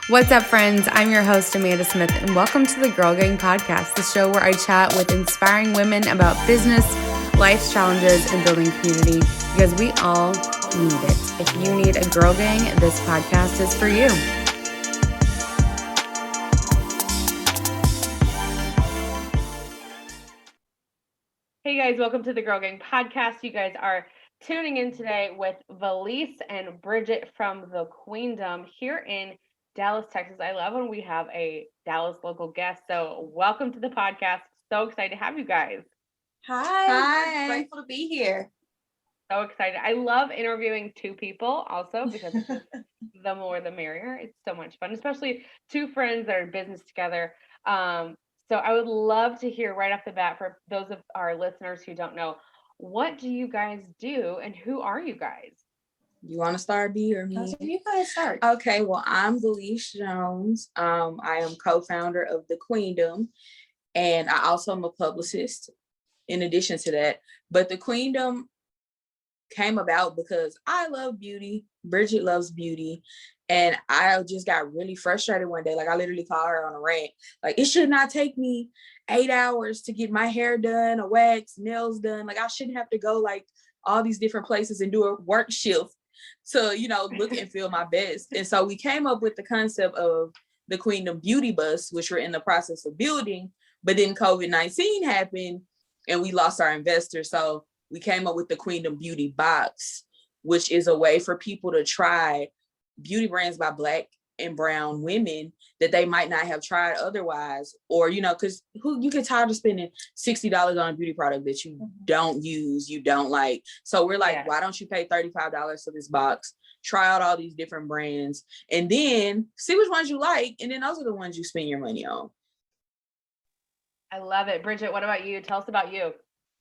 What's up, friends? I'm your host, Amanda Smith, and welcome to the Girl Gang Podcast, the show where I chat with inspiring women about business, life's challenges, and building community, because we all need it. If you need a girl gang, this podcast is for you. Hey guys, welcome to the Girl Gang Podcast. You guys are tuning in today with Valese and Bridgette from the Queendom here in Dallas, Texas. I love when we have a Dallas local guest. So welcome to the podcast. So excited to have you guys. Hi. Grateful to be here. So excited. I love interviewing two people also because it's just the more the merrier. It's so much fun, especially two friends that are in business together. So I would love to hear right off the bat, for those of our listeners who don't know, what do you guys do and who are you guys? You want to start, B, or me? You guys start. Okay, well, I'm Valese Jones. I am co-founder of the Queendom, and I also am a publicist in addition to that. But the Queendom came about because I love beauty. Bridgette loves beauty. And I just got really frustrated one day. Like, I literally called her on a rant. Like, it should not take me 8 hours to get my hair done, a wax, nails done. Like, I shouldn't have to go like all these different places and do a work shift to, look and feel my best. And so we came up with the concept of the Queendom Beauty Bus, which we're in the process of building. But then COVID-19 happened and we lost our investors. So we came up with the Queendom Beauty Box, which is a way for people to try beauty brands by Black and brown women that they might not have tried otherwise, or because you get tired of spending $60 on a beauty product that you don't use, you don't like. So we're like, why don't you pay $35 for this box, try out all these different brands, and then see which ones you like, and then those are the ones you spend your money on. I love it. Bridgette, what about you? Tell us about you.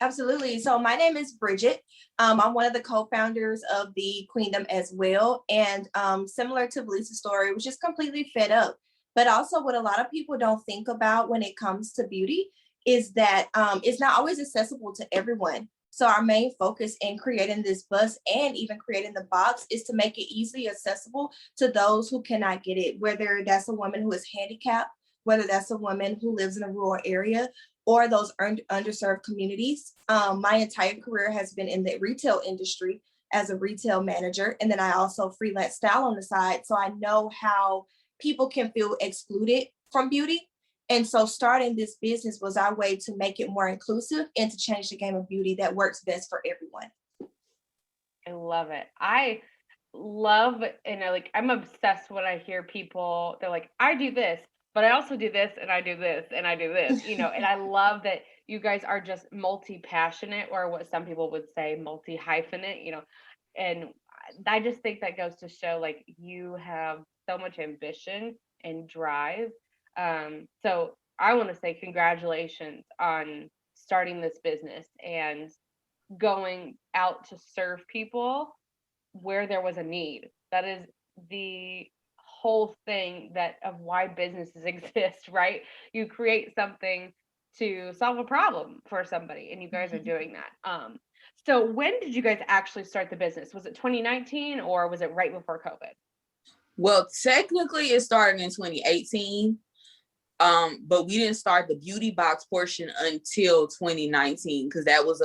Absolutely. So my name is Bridgette. I'm one of the co-founders of the Queendom as well. And similar to Valese's story, I was just completely fed up. But also what a lot of people don't think about when it comes to beauty is that it's not always accessible to everyone. So our main focus in creating this bus and even creating the box is to make it easily accessible to those who cannot get it, whether that's a woman who is handicapped, whether that's a woman who lives in a rural area, or those underserved communities. My entire career has been in the retail industry as a retail manager. And then I also freelance style on the side. So I know how people can feel excluded from beauty. And so starting this business was our way to make it more inclusive and to change the game of beauty that works best for everyone. I love it. I love, I'm obsessed when I hear people, they're like, I do this, but I also do this and I do this and I do this, and I love that you guys are just multi-passionate, or what some people would say multi-hyphenate, and I just think that goes to show like you have so much ambition and drive. So I want to say congratulations on starting this business and going out to serve people where there was a need. That is the whole thing of why businesses exist, right? You create something to solve a problem for somebody, and you guys are doing that. So when did you guys actually start the business? Was it 2019 or was it right before COVID? Well, technically it started in 2018. But we didn't start the beauty box portion until 2019, because that was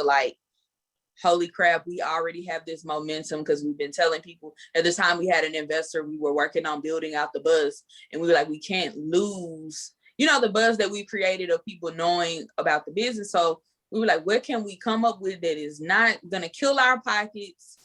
holy crap, we already have this momentum, because we've been telling people. At the time we had an investor, we were working on building out the buzz, and we were like, we can't lose, the buzz that we created of people knowing about the business. So we were like, what can we come up with that is not going to kill our pockets?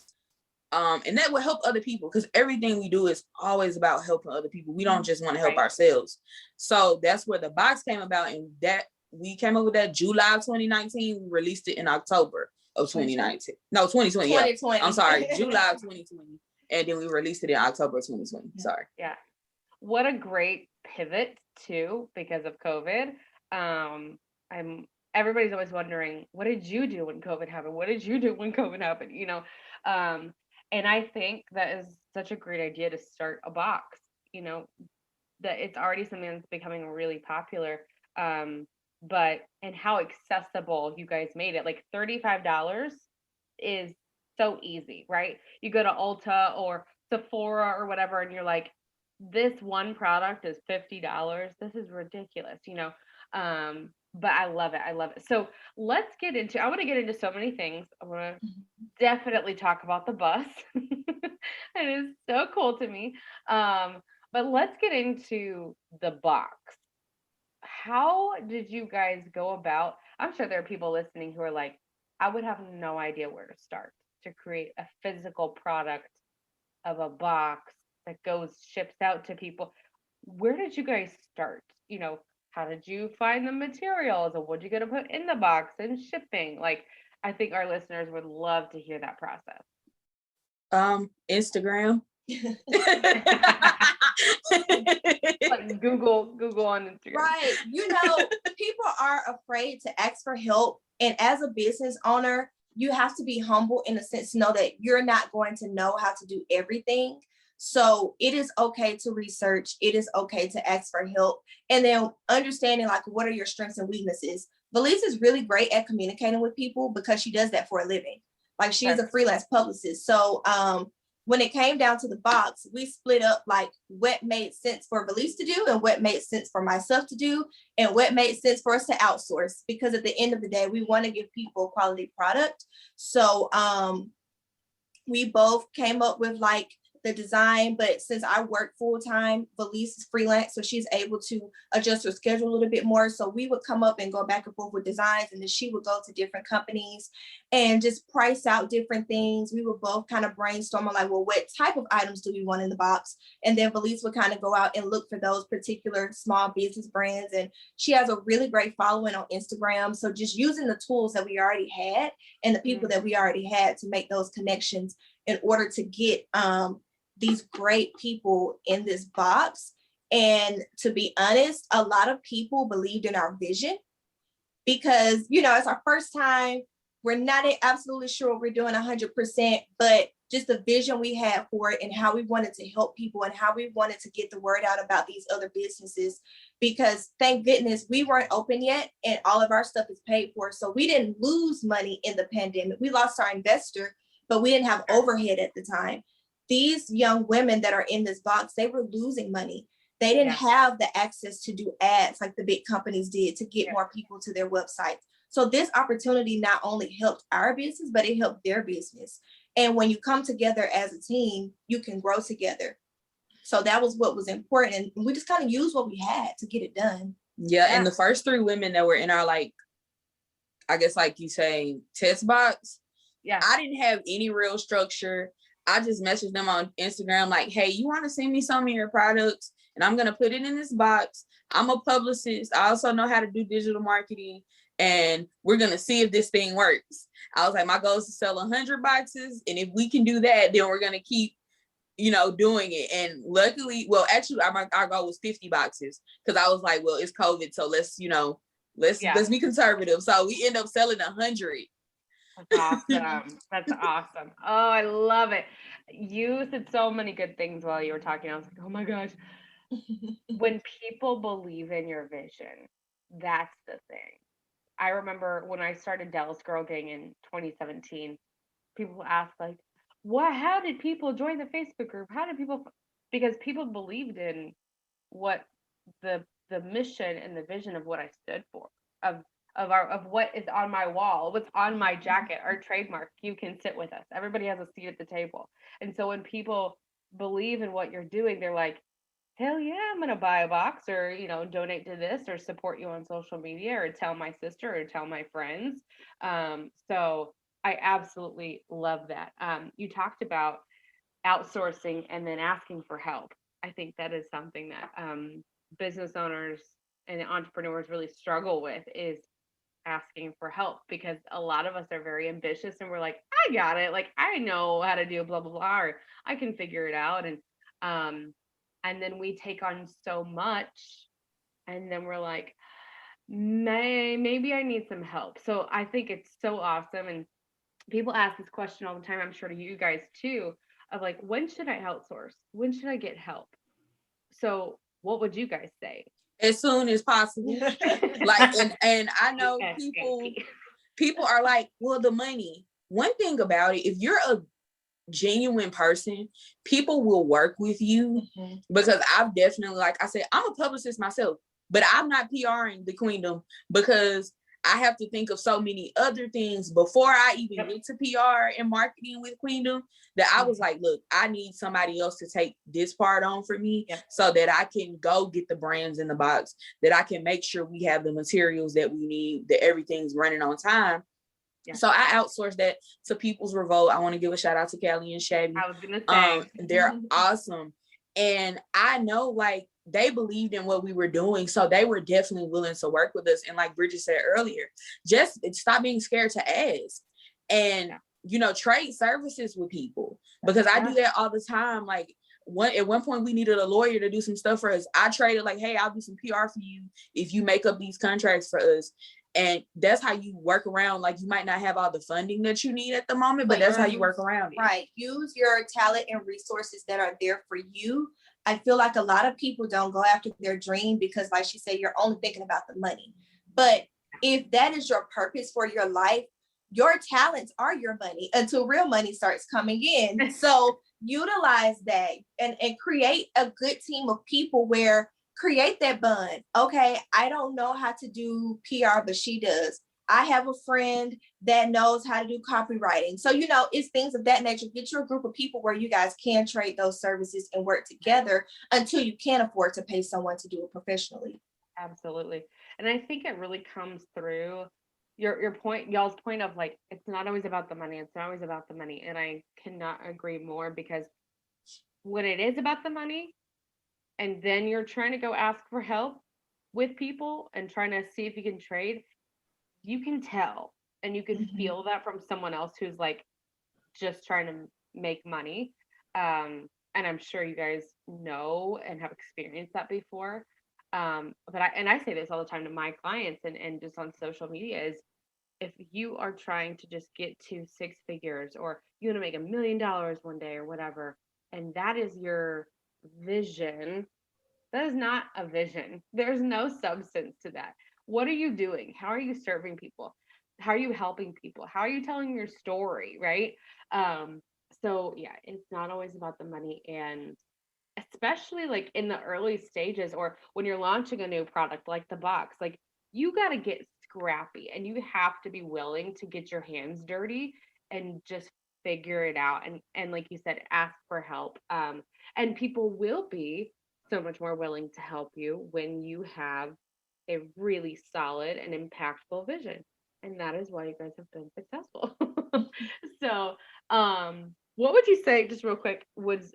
And that will help other people, because everything we do is always about helping other people. We don't just want to help ourselves. So that's where the box came about, and that we came up with that July 2019. We released it in October of 2019. No, 2020. 2020. Yeah. I'm sorry, July 2020. And then we released it in October of 2020. Sorry. Yeah. What a great pivot too, because of COVID. Everybody's always wondering, what did you do when COVID happened? What did you do when COVID happened? And I think that is such a great idea to start a box, that it's already something that's becoming really popular. And how accessible you guys made it. Like $35 is so easy, right? You go to Ulta or Sephora or whatever, and you're like, this one product is $50. This is ridiculous, you know. But I love it. I love it. So let's get into, I want to get into so many things. I want to definitely talk about the bus. It is so cool to me. But let's get into the box. How did you guys go about? I'm sure there are people listening who are like, I would have no idea where to start to create a physical product of a box that ships out to people. Where did you guys start? You know, how did you find the materials and what you gonna put in the box and shipping? Like, I think our listeners would love to hear that process. Instagram. Like Google on Instagram. Right. You know, people are afraid to ask for help. And as a business owner, you have to be humble in the sense to know that you're not going to know how to do everything. So it is okay to research. It is okay to ask for help. And then understanding like, what are your strengths and weaknesses? Valese is really great at communicating with people because she does that for a living. Like she is a freelance publicist. So when it came down to the box, we split up like what made sense for Valese to do and what made sense for myself to do and what made sense for us to outsource. Because at the end of the day, we want to give people quality product. So we both came up with like the design, but since I work full time, Valese is freelance, so she's able to adjust her schedule a little bit more. So we would come up and go back and forth with designs, and then she would go to different companies and just price out different things. We would both kind of brainstorm on like, well, what type of items do we want in the box? And then Valese would kind of go out and look for those particular small business brands. And she has a really great following on Instagram. So just using the tools that we already had and the people that we already had to make those connections in order to get these great people in this box. And to be honest, a lot of people believed in our vision because, you know, it's our first time. We're not absolutely sure what we're doing 100%, but just the vision we had for it and how we wanted to help people and how we wanted to get the word out about these other businesses. Because thank goodness we weren't open yet and all of our stuff is paid for. So we didn't lose money in the pandemic. We lost our investor, but we didn't have overhead at the time. These young women that are in this box, they were losing money. They didn't have the access to do ads like the big companies did to get more people to their websites. So this opportunity not only helped our business, but it helped their business. And when you come together as a team, you can grow together. So that was what was important. And we just kind of used what we had to get it done. Yeah. And the first 3 women that were in our, like, I guess, like you say, test box, I didn't have any real structure. I just messaged them on Instagram like, hey, you want to send me some of your products? And I'm going to put it in this box. I'm a publicist. I also know how to do digital marketing. And we're going to see if this thing works. I was like, my goal is to sell 100 boxes. And if we can do that, then we're going to keep, you know, doing it. And luckily, well, actually, our goal was 50 boxes because I was like, well, it's COVID. So let's, you know, let's be conservative. So we end up selling 100. That's awesome. That's awesome. Oh, I love it. You said so many good things while you were talking. I was like, oh my gosh. When people believe in your vision, that's the thing. I remember when I started Dallas Girl Gang in 2017, people asked like, how did people join the Facebook group? How did people, because people believed in what the mission and the vision of what I stood for, of what is on my wall, what's on my jacket, our trademark. You can sit with us. Everybody has a seat at the table. And so when people believe in what you're doing, they're like, hell yeah, I'm going to buy a box or, you know, donate to this or support you on social media or tell my sister or tell my friends. So I absolutely love that. You talked about outsourcing and then asking for help. I think that is something that business owners and entrepreneurs really struggle with, is asking for help, because a lot of us are very ambitious and we're like, I got it. Like, I know how to do blah, blah, blah, or I can figure it out. And then we take on so much and then we're like, maybe I need some help. So I think it's so awesome. And people ask this question all the time, I'm sure to you guys too, of like, when should I outsource? When should I get help? So what would you guys say? As soon as possible. Like, and I know people are like, well, the money. One thing about it, if you're genuine person, people will work with you. Because I've definitely, like I said, I'm a publicist myself, but I'm not PRing the Queendom because I have to think of so many other things before I even get to PR and marketing with Queendom, that I was like, look, I need somebody else to take this part on for me so that I can go get the brands in the box, that I can make sure we have the materials that we need, that everything's running on time. So I outsourced that to People's Revolt. I want to give a shout out to Callie and Shabby. I was gonna say they're awesome. And I know, like, they believed in what we were doing, so they were definitely willing to work with us. And like Bridgette said earlier, just stop being scared to ask, and you know, trade services with people, because I do that all the time. Like, at one point we needed a lawyer to do some stuff for us. I traded, like, hey, I'll do some PR for you if you make up these contracts for us. And that's how you work around, like, you might not have all the funding that you need at the moment, but that's how you work around it. Right. Use your talent and resources that are there for you. I feel like a lot of people don't go after their dream because, like she said, you're only thinking about the money. But if that is your purpose for your life, your talents are your money until real money starts coming in. So utilize that and create a good team of people where create that bond. Okay, I don't know how to do PR, but she does. I have a friend that knows how to do copywriting. So, you know, it's things of that nature. Get you a group of people where you guys can trade those services and work together until you can afford to pay someone to do it professionally. Absolutely. And I think it really comes through your point, y'all's point of, like, it's not always about the money. It's not always about the money. And I cannot agree more, because when it is about the money, and then you're trying to go ask for help with people and trying to see if you can trade, you can tell and you can feel that from someone else who's like just trying to make money. And I'm sure you guys know and have experienced that before. But I say this all the time to my clients and just on social media, is if you are trying to just get to 6 figures, or you want to make $1 million one day or whatever, and that is your vision, that is not a vision. There's no substance to that. What are you doing? How are you serving people? How are you helping people? How are you telling your story, right? So yeah, it's not always about the money. And especially like in the early stages, or when you're launching a new product like the box, like, you got to get scrappy and you have to be willing to get your hands dirty and just figure it out. And like you said, ask for help. And people will be so much more willing to help you when you have a really solid and impactful vision. And that is why you guys have been successful. So, what would you say, just real quick, was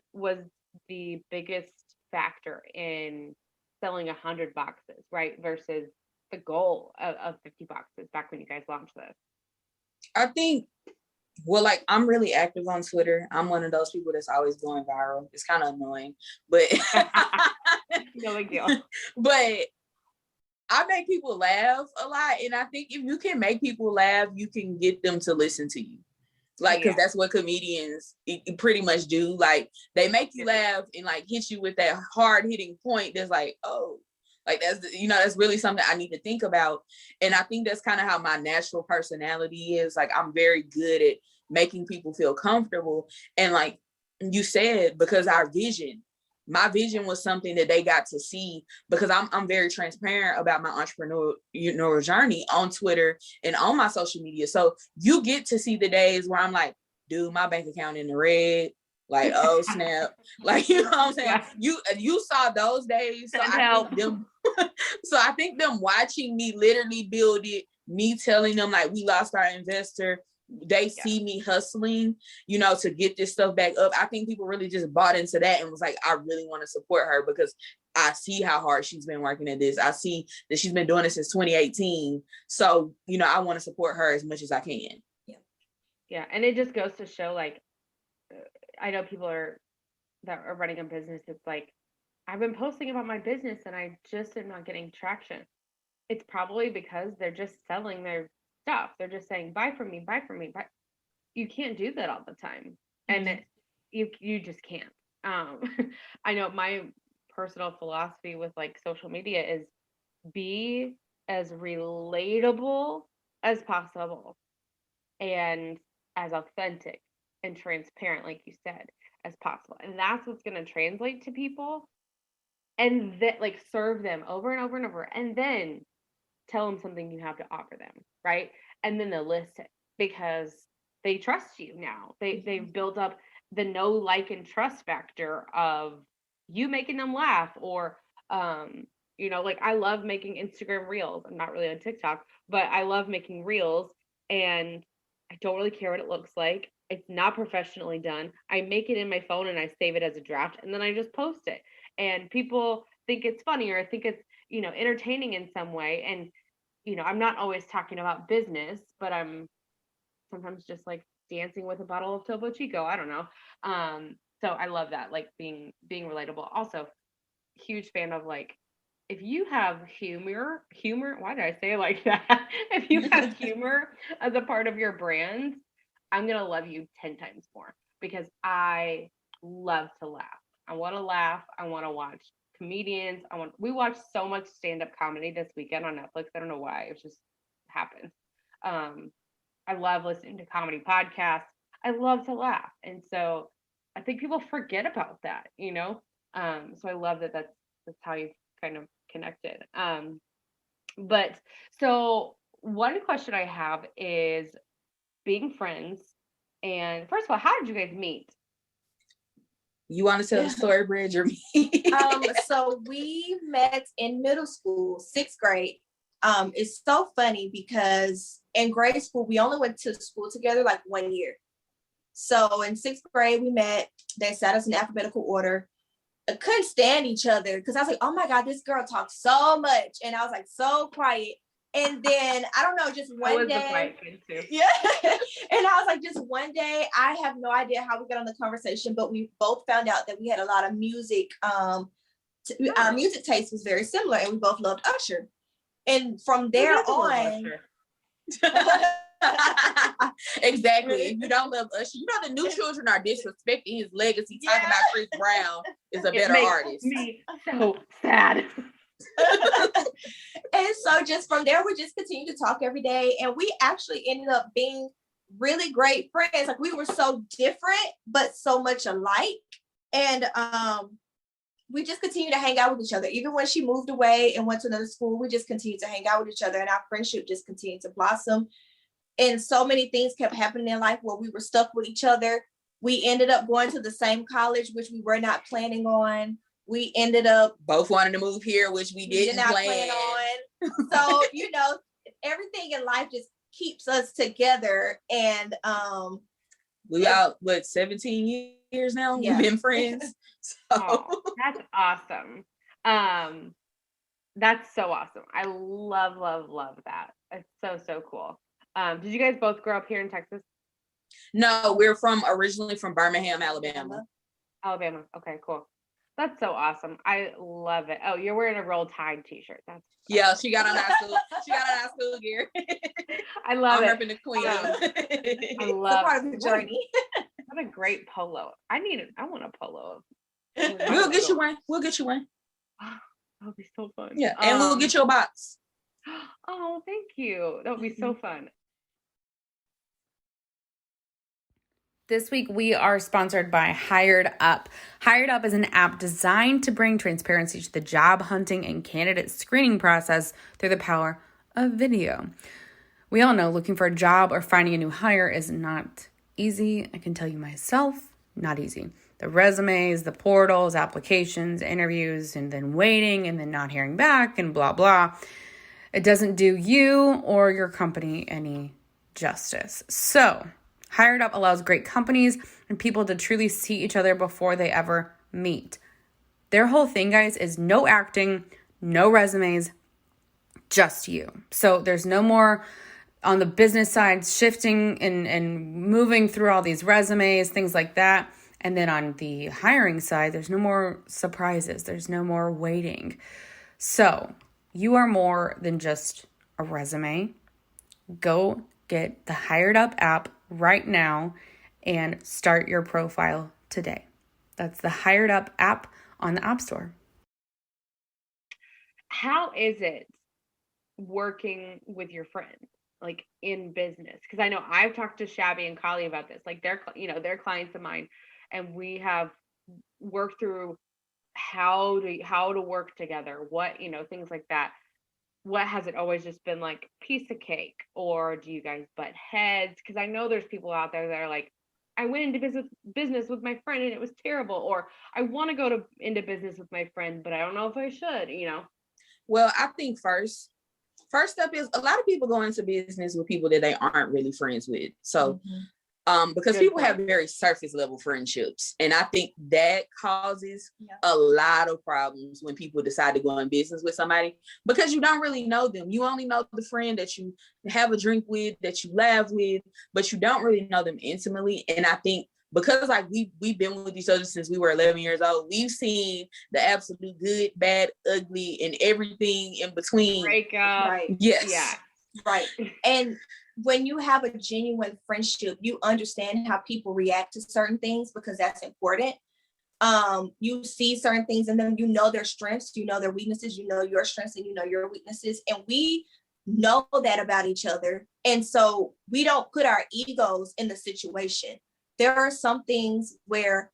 the biggest factor in selling 100 boxes, right, versus the goal of 50 boxes back when you guys launched this? I think, well, like, I'm really active on Twitter. I'm one of those people that's always going viral. It's kind of annoying, but No big deal. But I make people laugh a lot, and I think if you can make people laugh, you can get them to listen to you. Like, because that's what comedians pretty much do. Like, they make you laugh and like hit you with that hard hitting point that's like, oh, like, that's, you know, that's really something I need to think about. And I think that's kind of how my natural personality is. Like, I'm very good at making people feel comfortable. And like you said, because my vision was something that they got to see, because I'm very transparent about my entrepreneurial journey on Twitter and on my social media. So you get to see the days where I'm like, dude, my bank account in the red. Like, oh snap. Like, you know what I'm saying? Yeah. You saw those days. So I think them watching me literally build it, me telling them like we lost our investor, they see me hustling, you know, to get this stuff back up. I think people really just bought into that and was like, I really want to support her because I see how hard she's been working at this. I see that she's been doing it since 2018. So, you know, I want to support her as much as I can. Yeah. And it just goes to show, like, I know people that are running a business. It's like, I've been posting about my business and I just am not getting traction. It's probably because they're just selling their stuff. They're just saying, buy from me, buy from me. Buy. You can't do that all the time. And you just can't. I know my personal philosophy with like social media is be as relatable as possible and as authentic and transparent, like you said, as possible. And that's what's going to translate to people. And that, like, serve them over and over and over. And then tell them something you have to offer them, right? And then they'll listen because they trust you now. They've built up the know, like, and trust factor of you making them laugh, or like, I love making Instagram reels. I'm not really on TikTok, but I love making reels, and I don't really care what it looks like. It's not professionally done. I make it in my phone and I save it as a draft, and then I just post it. And people think it's funny, or think it's, entertaining in some way. And, I'm not always talking about business, but I'm sometimes just like dancing with a bottle of Topo Chico. I don't know. So I love that, like being relatable. Also, huge fan of, like, if you have humor, why did I say it like that? If you have humor as a part of your brand, I'm going to love you 10 times more, because I love to laugh. I want to laugh. I want to watch comedians. We watched so much stand-up comedy this weekend on Netflix. I don't know why. It just happened. I love listening to comedy podcasts. I love to laugh. And so I think people forget about that, So I love that that's how you kind of connected. But so one question I have is, being friends, and first of all, how did you guys meet? You want to tell the story, Bridge, or me? So we met in middle school, 6th grade. It's so funny because in grade school, we only went to school together like 1 year. So in 6th grade, we met. They sat us in alphabetical order. I couldn't stand each other because I was like, oh my God, this girl talks so much. And I was like, so quiet. And then, I don't know, just one day. The quiet kid too. Yeah. And I was like, just one day, I have no idea how we got on the conversation, but we both found out that we had a lot of music. Our music taste was very similar, and we both loved Usher. And from there on. Exactly. If you don't love Usher, the new children are disrespecting his legacy. Talking about Chris Brown is a better artist. Me so sad. And so just from there, we just continued to talk every day, and we actually ended up being really great friends. Like, we were so different but so much alike, and we just continued to hang out with each other. Even when she moved away and went to another school, we just continued to hang out with each other, and our friendship just continued to blossom. And so many things kept happening in life where we were stuck with each other. We ended up going to the same college, which we were not planning on. We ended up both wanting to move here, which we didn't plan on. So, everything in life just keeps us together. And we out 17 years now. Yeah. We've been friends. So that's awesome. That's so awesome. I love that. It's so cool. Did you guys both grow up here in Texas? No, we're originally from Birmingham, Alabama. Okay, cool. That's so awesome. I love it. Oh, you're wearing a Roll Tide t-shirt. That's yeah, she got on high school gear. I love it. I'm repping the Queen. I love part of the journey. What a great polo. I want a polo. We'll get you one. That would be so fun. Yeah, and we'll get you a box. Oh, thank you. That would be so fun. This week, we are sponsored by Hired Up. Hired Up is an app designed to bring transparency to the job hunting and candidate screening process through the power of video. We all know looking for a job or finding a new hire is not easy. I can tell you myself, not easy. The resumes, the portals, applications, interviews, and then waiting and then not hearing back and blah, blah. It doesn't do you or your company any justice. So, Hired Up allows great companies and people to truly see each other before they ever meet. Their whole thing, guys, is no acting, no resumes, just you. So there's no more on the business side shifting and moving through all these resumes, things like that. And then on the hiring side, there's no more surprises. There's no more waiting. So you are more than just a resume. Go get the Hired Up app right now and start your profile today. That's the Hired Up app on the App Store. How is it working with your friends? like in business? Because I know I've talked to Shabby and Kali about this, like they're clients of mine, and we have worked through how to work together, what, things like that. What has it always just been like piece of cake, or do you guys butt heads? Because I know there's people out there that are like, I went into business with my friend and it was terrible, or I want to go into business with my friend, but I don't know if I should, Well, I think first step is a lot of people go into business with people that they aren't really friends with. So because Good people point. have very surface level friendships, and I think that causes a lot of problems when people decide to go in business with somebody, because you don't really know them. You only know the friend that you have a drink with, that you laugh with, but you don't really know them intimately. And I think because like we've been with each other since we were 11 years old, we've seen the absolute good, bad, ugly, and everything in between. Breakup. Right. Yes. Yeah. Right. And when you have a genuine friendship, you understand how people react to certain things, because that's important. You see certain things in them, you know their strengths, you know their weaknesses, you know your strengths and you know your weaknesses. And we know that about each other. And so we don't put our egos in the situation. There are some things where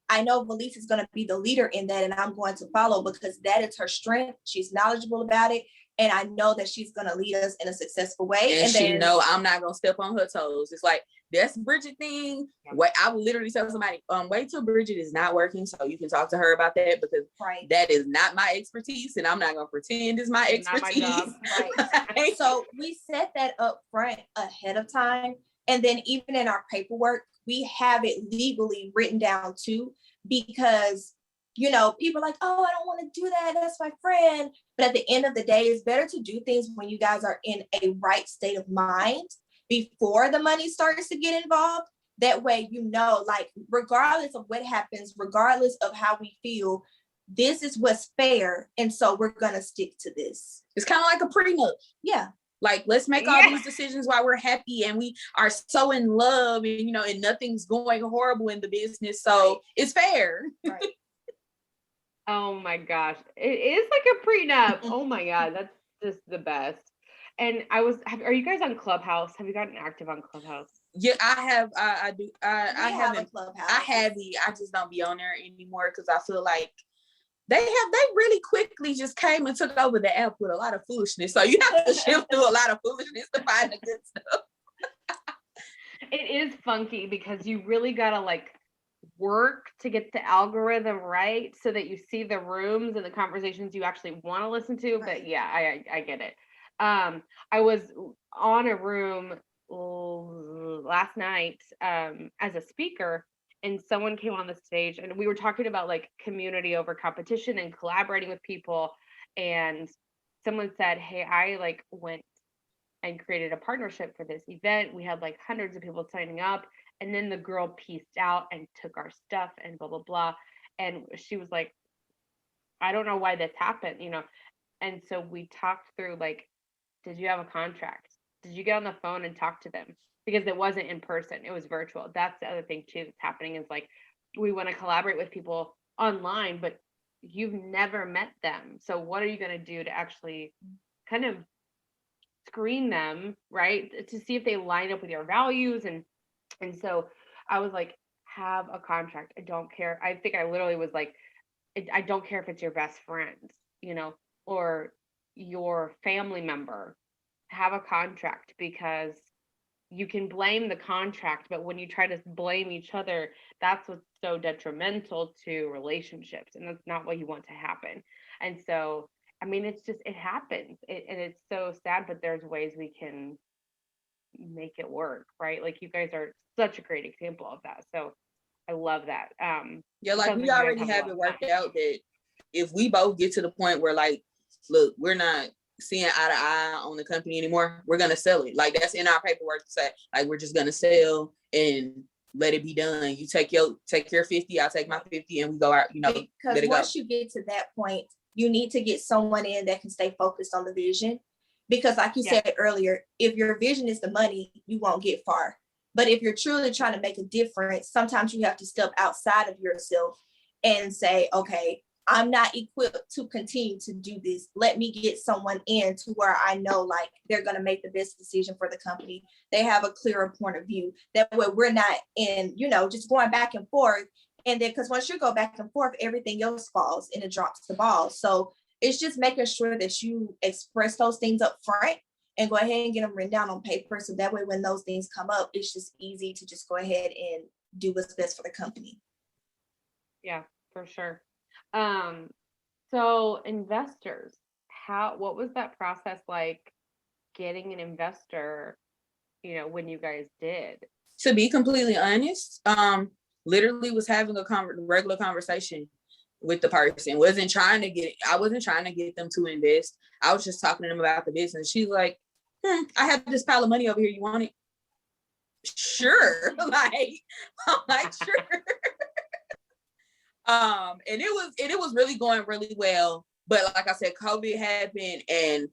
I know Valese is going to be the leader in that, and I'm going to follow because that is her strength. She's knowledgeable about it. And I know that she's going to lead us in a successful way. And she know I'm not going to step on her toes. It's like, that's Bridgette thing. Wait, I will literally tell somebody, wait till Bridgette is not working so you can talk to her about that, because that is not my expertise, and I'm not going to pretend it's my expertise. Not my job. Right. So we set that up front ahead of time. And then even in our paperwork, we have it legally written down too, because people are like, oh, I don't want to do that, that's my friend. But at the end of the day, it's better to do things when you guys are in a right state of mind before the money starts to get involved. That way, like, regardless of what happens, regardless of how we feel, this is what's fair. And so we're going to stick to this. It's kind of like a prenup. Yeah. Like, let's make all these decisions while we're happy and we are so in love, and and nothing's going horrible in the business. So it's fair. Right. Oh my gosh. It is like a prenup. Oh my God. That's just the best. And are you guys on Clubhouse? Have you gotten active on Clubhouse? Yeah, I have. I do. I haven't. Clubhouse. I have it. I just don't be on there anymore because I feel like they really quickly just came and took over the app with a lot of foolishness. So you have to shift through a lot of foolishness to find the good stuff. It is funky because you really gotta like work to get the algorithm right so that you see the rooms and the conversations you actually want to listen to. But yeah, I get it. I was on a room last night as a speaker, and someone came on the stage and we were talking about like community over competition and collaborating with people. And someone said, hey, I like went and created a partnership for this event. We had like hundreds of people signing up. And then the girl pieced out and took our stuff and blah, blah, blah. And she was like, I don't know why this happened, And so we talked through like, did you have a contract? Did you get on the phone and talk to them? Because it wasn't in person, it was virtual. That's the other thing too that's happening is like, we want to collaborate with people online, but you've never met them. So what are you going to do to actually kind of screen them, right? To see if they line up with your values. And so I was like, have a contract. I don't care. I think I literally was like, I don't care if it's your best friend, or your family member. Have a contract, because you can blame the contract, but when you try to blame each other, that's what's so detrimental to relationships. And that's not what you want to happen. And so, I mean, it happens. And it's so sad, but there's ways we can make it work, right? Like you guys are such a great example of that. So I love that. Yeah, like we already have it worked out that if we both get to the point where like, look, we're not seeing eye to eye on the company anymore, we're gonna sell it. Like that's in our paperwork to say, like we're just gonna sell and let it be done. You take your 50, I'll take my 50, and we go out, because once you get to that point, you need to get someone in that can stay focused on the vision. Because like you said earlier, if your vision is the money, you won't get far. But if you're truly trying to make a difference, sometimes you have to step outside of yourself and say, okay, I'm not equipped to continue to do this. Let me get someone in to where I know like they're going to make the best decision for the company. They have a clearer point of view. That way we're not in, just going back and forth. And then, because once you go back and forth, everything else falls and it drops the ball. So it's just making sure that you express those things up front and go ahead and get them written down on paper. So that way, when those things come up, it's just easy to just go ahead and do what's best for the company. Yeah, for sure. So investors, what was that process like getting an investor, when you guys did? To be completely honest, literally was having a regular conversation with the person. I wasn't trying to get them to invest. I was just talking to them about the business. She's like, I have this pile of money over here. You want it? Sure. I'm like, sure. And it was really going really well. But like I said, COVID happened and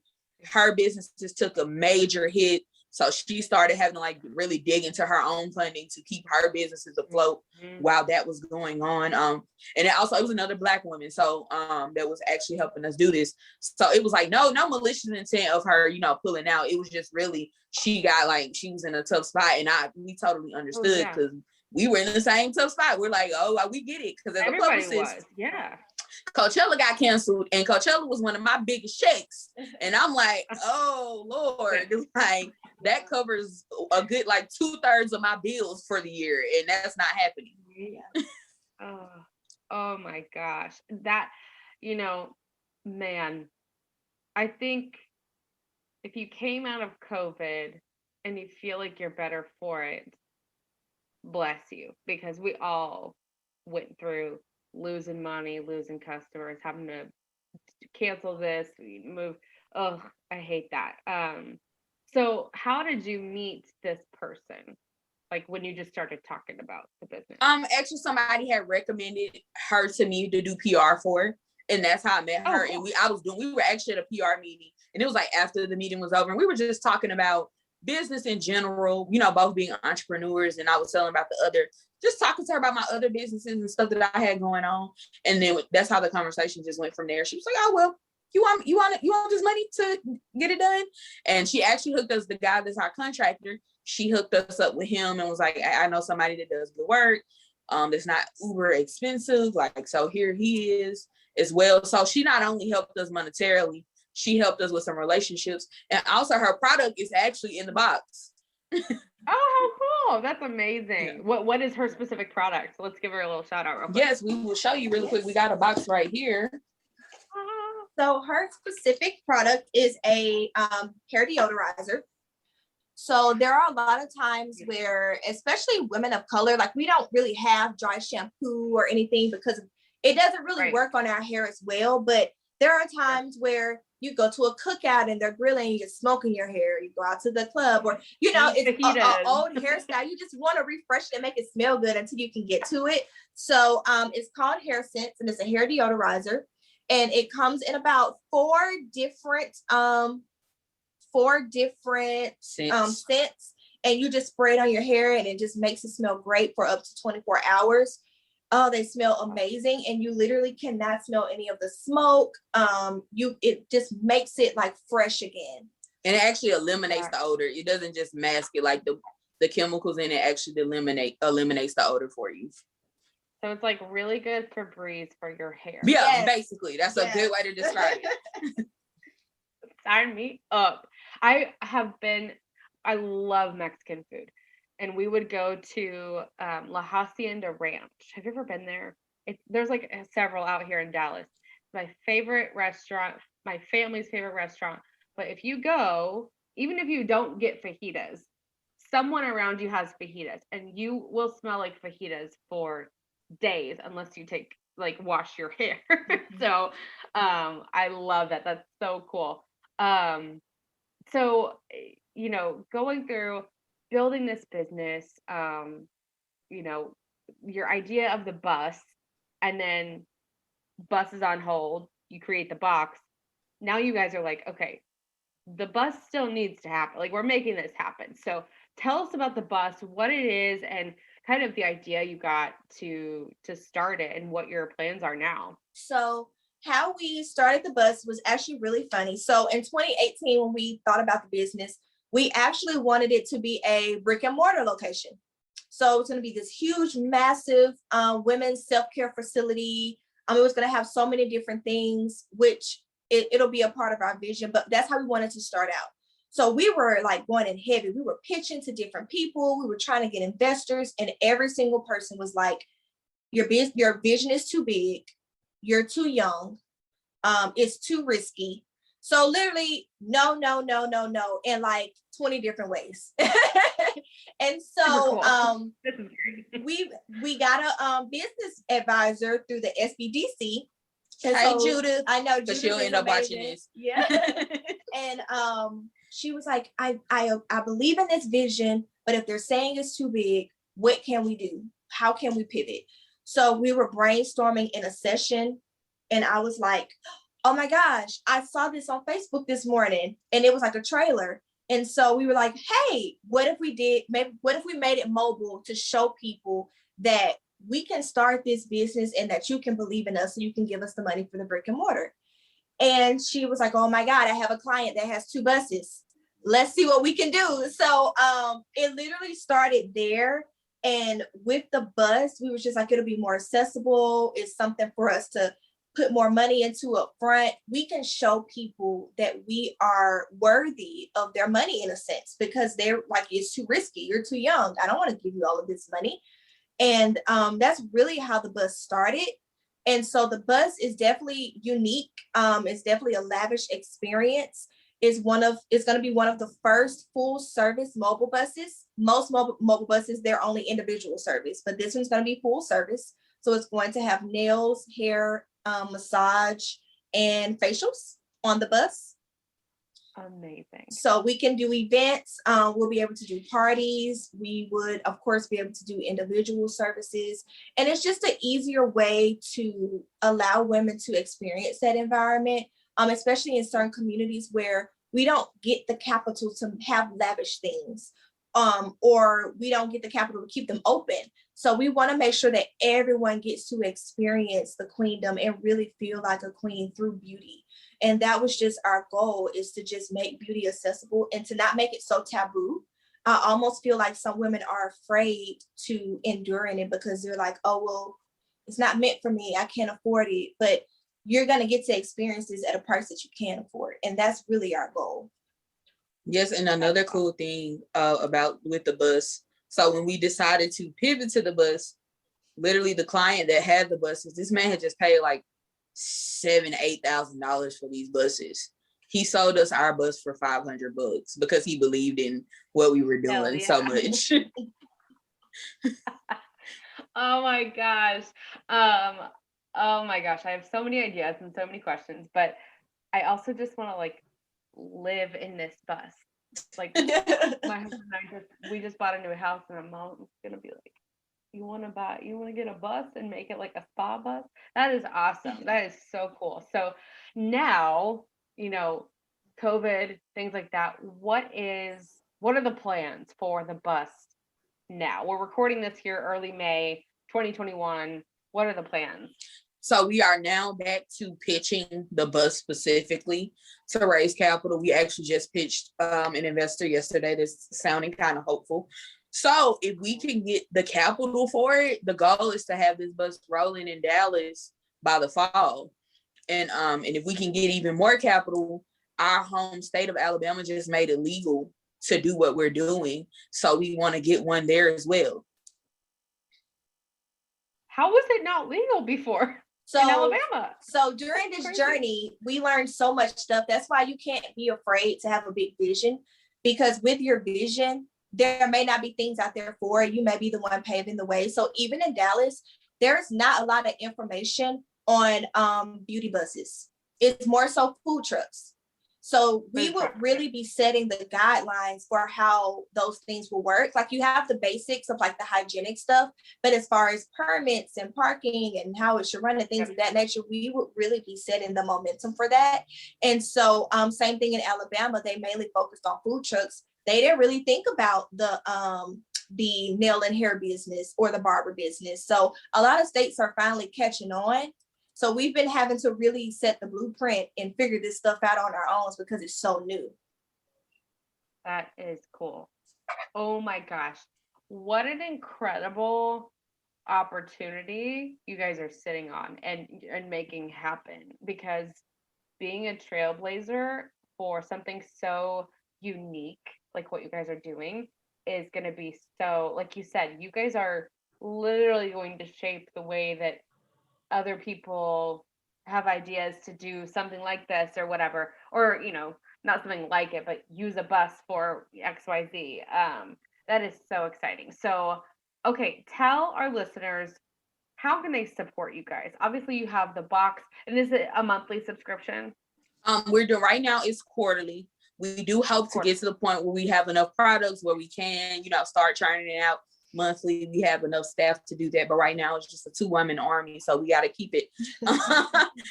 her businesses took a major hit. So she started having to like really dig into her own funding to keep her businesses afloat while that was going on. And it was another Black woman. So that was actually helping us do this. So it was like, no malicious intent of her, pulling out. It was just really, she was in a tough spot, and we totally understood because we were in the same tough spot. We're like, we get it. Because as everybody a publicist, Coachella got canceled, and Coachella was one of my biggest checks. And I'm like, oh Lord, like that covers a good 2/3 of my bills for the year, and that's not happening. Oh my gosh. That, man, I think if you came out of COVID and you feel like you're better for it, bless you, because we all went through losing money, losing customers, having to cancel this, move. Oh, I hate that. So how did you meet this person? Like when you just started talking about the business? Actually somebody had recommended her to me to do PR for her, and that's how I met her. Cool. And we were actually at a PR meeting, and it was like after the meeting was over, and we were just talking about business in general, both being entrepreneurs, and I was telling about just talking to her about my other businesses and stuff that I had going on. And then that's how the conversation just went from there. She was like, oh, well, you want this money to get it done? And she actually hooked us, the guy that's our contractor, she hooked us up with him and was like, I know somebody that does good work. That's not uber expensive. So here he is as well. So she not only helped us monetarily, she helped us with some relationships. And also her product is actually in the box. Oh, how cool. That's amazing. Yeah. What is her specific product? So let's give her a little shout out real quick. Yes, we will show you really quick. We got a box right here. So her specific product is a hair deodorizer. So there are a lot of times where, especially women of color, we don't really have dry shampoo or anything because it doesn't really work on our hair as well. But there are times where you go to a cookout and they're grilling, you're smoking your hair, you go out to the club, or it's an old hairstyle. You just want to refresh it and make it smell good until you can get to it. So it's called Hair Sense, and it's a hair deodorizer, and it comes in about four different scents, and you just spray it on your hair, and it just makes it smell great for up to 24 hours. Oh, they smell amazing, and you literally cannot smell any of the smoke. It just makes it fresh again. And it actually eliminates the odor. It doesn't just mask it, the chemicals in it actually eliminates the odor for you. So it's really good for breeze for your hair. Yeah, basically. That's a good way to describe it. Sign me up. I love Mexican food. And we would go to La Hacienda Ranch. Have you ever been there? There's several out here in Dallas. My favorite restaurant, my family's favorite restaurant. But if you go, even if you don't get fajitas, someone around you has fajitas, and you will smell like fajitas for days unless you wash your hair. So I love that. That's so cool. So going through building this business, your idea of the bus, and then bus is on hold, you create the box. Now you guys are okay, the bus still needs to happen. We're making this happen. So tell us about the bus, what it is, and kind of the idea you got to start it and what your plans are now. So how we started the bus was actually really funny. So in 2018, when we thought about the business, we actually wanted it to be a brick and mortar location. So it's going to be this huge, massive women's self-care facility. It was going to have so many different things, which it'll be a part of our vision, but that's how we wanted to start out. So we were like going in heavy. We were pitching to different people. We were trying to get investors, and every single person was like, your vision is too big. You're too young. It's too risky. So literally, no, in like 20 different ways. And so Cool. we got a business advisor through the SBDC. And Hey, so, Judith. I know But Judith she'll is end up watching amazing. this. Yeah. And she was like, I believe in this vision, but if they're saying it's too big, what can we do? How can we pivot? So we were brainstorming in a session, and I was like, oh my gosh, I saw this on Facebook this morning, and it was like a trailer. And so we were like, hey, what if we made it mobile to show people that we can start this business and that you can believe in us and you can give us the money for the brick and mortar. And she was like, oh my God, I have a client that has 2 buses. Let's see what we can do. So it literally started there. And with the bus, we were just like, it'll be more accessible. It's something for us to put more money into up front. We can show people that we are worthy of their money in a sense, because they're like, it's too risky. You're too young. I don't want to give you all of this money. And that's really how the bus started. And so the bus is definitely unique. It's definitely a lavish experience. It's going to be one of the first full service mobile buses. Most mobile buses, they're only individual service, but this one's going to be full service. So it's going to have nails, hair, massage, and facials on the bus. Amazing. So we can do events. We'll be able to do parties. We would, of course, be able to do individual services. And it's just an easier way to allow women to experience that environment, especially in certain communities where we don't get the capital to have lavish things, or we don't get the capital to keep them open. So we want to make sure that everyone gets to experience the queendom and really feel like a queen through beauty. And that was just our goal, is to just make beauty accessible and to not make it so taboo. I almost feel like some women are afraid to endure in it because they're like, oh, well, it's not meant for me. I can't afford it. But you're going to get to experience this at a price that you can afford. And that's really our goal. Yes, and another cool thing about with the bus. So when we decided to pivot to the bus, literally the client that had the buses, this man had just paid like $7,000-$8,000 for these buses. He sold us our bus for $500 because he believed in what we were doing so much. Oh my gosh. Oh my gosh. I have so many ideas and so many questions, but I also just want to like live in this bus. Like my husband and we just bought a new house, and my mom's gonna be like, you want to get a bus and make it like a spa bus? That is awesome. That is so cool. So now, COVID, things like that, what are the plans for the bus now? We're recording this here early May 2021. What are the plans? So we are now back to pitching the bus specifically to raise capital. We actually just pitched an investor yesterday that's sounding kind of hopeful. So if we can get the capital for it, the goal is to have this bus rolling in Dallas by the fall. And if we can get even more capital, our home state of Alabama just made it legal to do what we're doing. So we want to get one there as well. How was it not legal before? So, in Alabama. So during this journey, we learned so much stuff. That's why you can't be afraid to have a big vision, because with your vision, there may not be things out there for it. You may be the one paving the way. So even in Dallas, there's not a lot of information on beauty buses. It's more so food trucks. So we would really be setting the guidelines for how those things will work. Like you have the basics of like the hygienic stuff, but as far as permits and parking and how it should run and things of that nature, we would really be setting the momentum for that. And so same thing in Alabama, they mainly focused on food trucks. they didn't really think about the nail and hair business or the barber business. So a lot of states are finally catching on. So we've been having to really set the blueprint and figure this stuff out on our own because it's so new. That is cool. Oh my gosh. What an incredible opportunity you guys are sitting on and making happen, because being a trailblazer for something so unique like what you guys are doing is going to be so, like you said, you guys are literally going to shape the way that other people have ideas to do something like this or whatever, or not something like it, but use a bus for XYZ. That is so exciting. So okay, tell our listeners, how can they support you guys? Obviously you have the box, and is it a monthly subscription? We're doing right now, it's quarterly. We do hope to get to the point where we have enough products where we can, start churning it out monthly. We have enough staff to do that, but right now it's just a 2-woman army, so we got to keep it.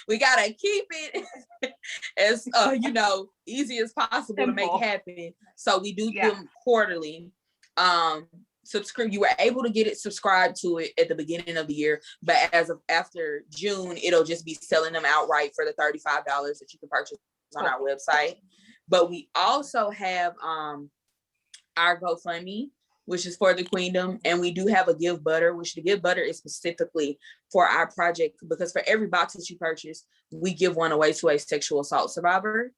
We got to keep it as easy as possible. Simple. To make happen. So we do them quarterly. You were able to get it subscribed to it at the beginning of the year, but as of after June, it'll just be selling them outright for the $35 that you can purchase on our website. But we also have our GoFundMe, which is for the Queendom, and we do have a Give Butter, which the Give Butter is specifically for our project, because for every box that you purchase, we give one away to a sexual assault survivor.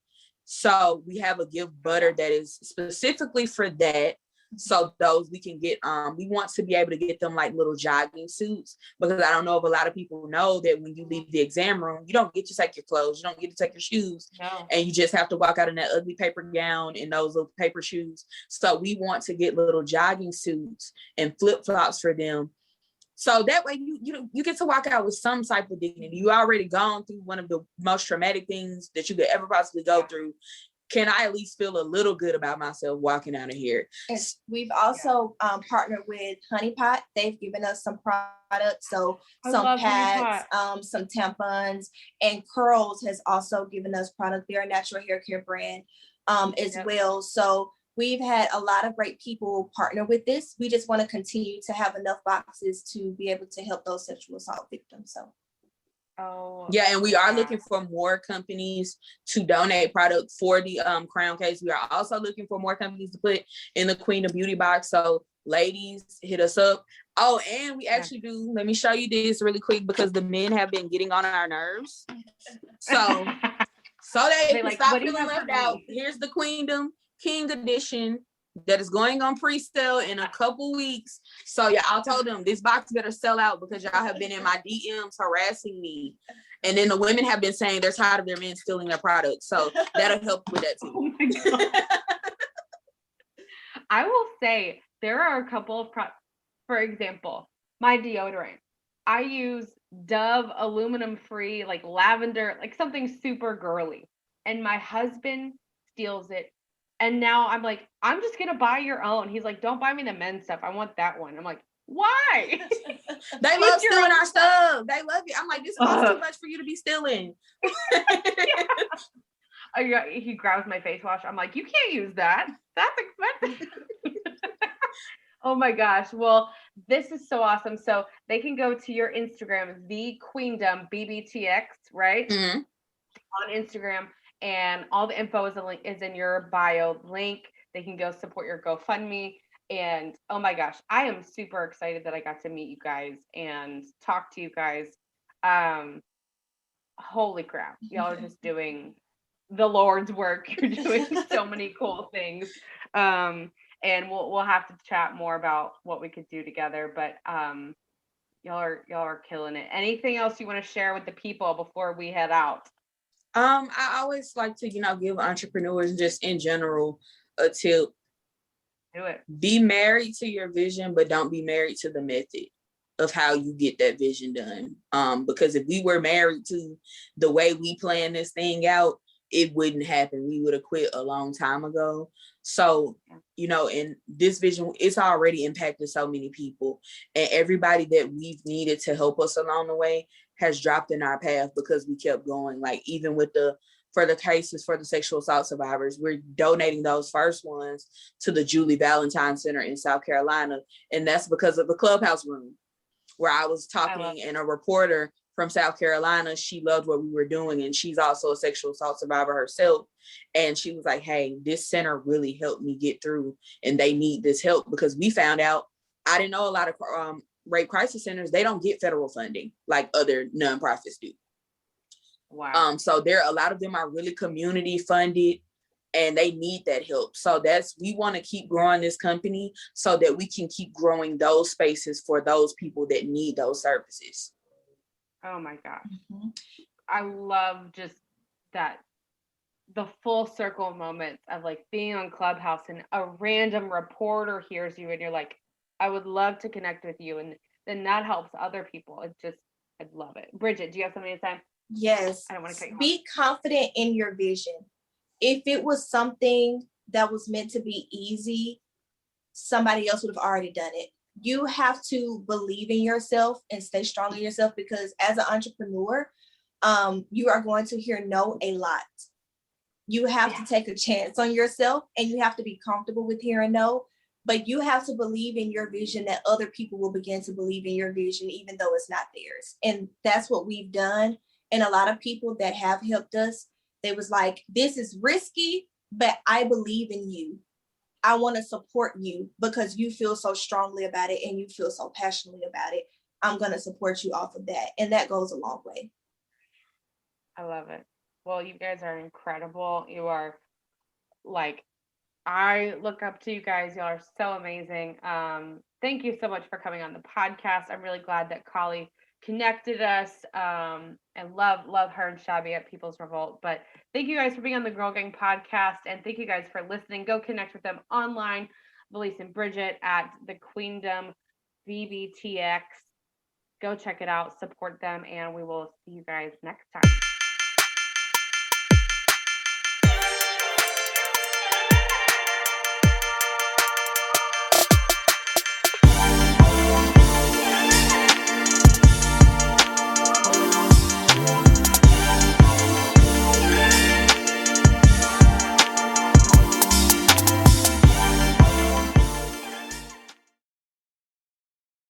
So we have a Give Butter that is specifically for that. So those we can get, we want to be able to get them like little jogging suits, because I don't know if a lot of people know that when you leave the exam room, you don't get to take your clothes, you don't get to take your shoes, and you just have to walk out in that ugly paper gown and those little paper shoes. So we want to get little jogging suits and flip-flops for them. So that way you get to walk out with some type of dignity. You already gone through one of the most traumatic things that you could ever possibly go through. Can I at least feel a little good about myself walking out of here? And we've also partnered with Honey Pot. They've given us some products, so some pads, some tampons, and Curls has also given us product. They're a natural hair care brand as well. So we've had a lot of great people partner with this. We just want to continue to have enough boxes to be able to help those sexual assault victims. So. And we are looking for more companies to donate product for the crown case. We are also looking for more companies to put in the Queendom Beauty Box. So ladies, hit us up. Oh, and we actually do, let me show you this really quick, because the men have been getting on our nerves. So they can stop feeling left out. Here's the Queendom King Edition that is going on pre-sale in a couple weeks. So y'all told them this box better sell out, because y'all have been in my DMs harassing me. And then the women have been saying they're tired of their men stealing their products. So that'll help with that too. Oh my God. I will say there are a couple of for example, my deodorant. I use Dove aluminum free, like lavender, like something super girly. And my husband steals it. And now I'm like, I'm just going to buy your own. He's like, don't buy me the men's stuff. I want that one. I'm like, why? They love stealing our stuff. They love it. I'm like, this costs too much for you to be stealing. He grabs my face wash. I'm like, you can't use that. That's expensive. Oh my gosh. Well, this is so awesome. So they can go to your Instagram, the Queendom BBTX, right? Mm-hmm. On Instagram. And all the info is in your bio link. They can go support your GoFundMe. And oh my gosh, I am super excited that I got to meet you guys and talk to you guys. Holy crap. Y'all are just doing the Lord's work. You're doing so many cool things. And we'll have to chat more about what we could do together. But y'all are killing it. Anything else you want to share with the people before we head out? I always like to, give entrepreneurs just in general a tip. Do it. Be married to your vision, but don't be married to the method of how you get that vision done. Because if we were married to the way we plan this thing out, it wouldn't happen. We would have quit a long time ago. So, and this vision, it's already impacted so many people, and everybody that we've needed to help us along the way has dropped in our path because we kept going. Like even with the for the cases for the sexual assault survivors. We're donating those first ones to the Julie Valentine Center in South Carolina. And that's because of the Clubhouse room where I was talking, and a reporter from South Carolina, she loved what we were doing. And she's also a sexual assault survivor herself. And she was like, hey, this center really helped me get through, and they need this help, because we found out, I didn't know a lot of rape crisis centers, they don't get federal funding like other nonprofits do. Wow. So a lot of them are really community funded, and they need that help. So we want to keep growing this company so that we can keep growing those spaces for those people that need those services. Oh my gosh. Mm-hmm. I love just that, the full circle moments of like being on Clubhouse and a random reporter hears you and you're like, I would love to connect with you. And then that helps other people. I love it. Bridgette, do you have something to say? Yes. I don't want to cut you off. Be confident in your vision. If it was something that was meant to be easy, somebody else would have already done it. You have to believe in yourself and stay strong in yourself, because as an entrepreneur, you are going to hear no a lot. You have to take a chance on yourself, and you have to be comfortable with hearing no, but you have to believe in your vision that other people will begin to believe in your vision, even though it's not theirs. And that's what we've done. And a lot of people that have helped us, they was like, this is risky, but I believe in you. I want to support you because you feel so strongly about it and you feel so passionately about it. I'm going to support you off of that. And that goes a long way. I love it. Well, you guys are incredible. You are like, I look up to you guys. Y'all are so amazing. Thank you so much for coming on the podcast. I'm really glad that Kali connected us, and love her and Shabby at People's Revolt. But thank you guys for being on the Girl Gang podcast, and thank you guys for listening. Go connect with them online, Valese and Bridgette at the Queendom BBTX. Go check it out, support them, and we will see you guys next time.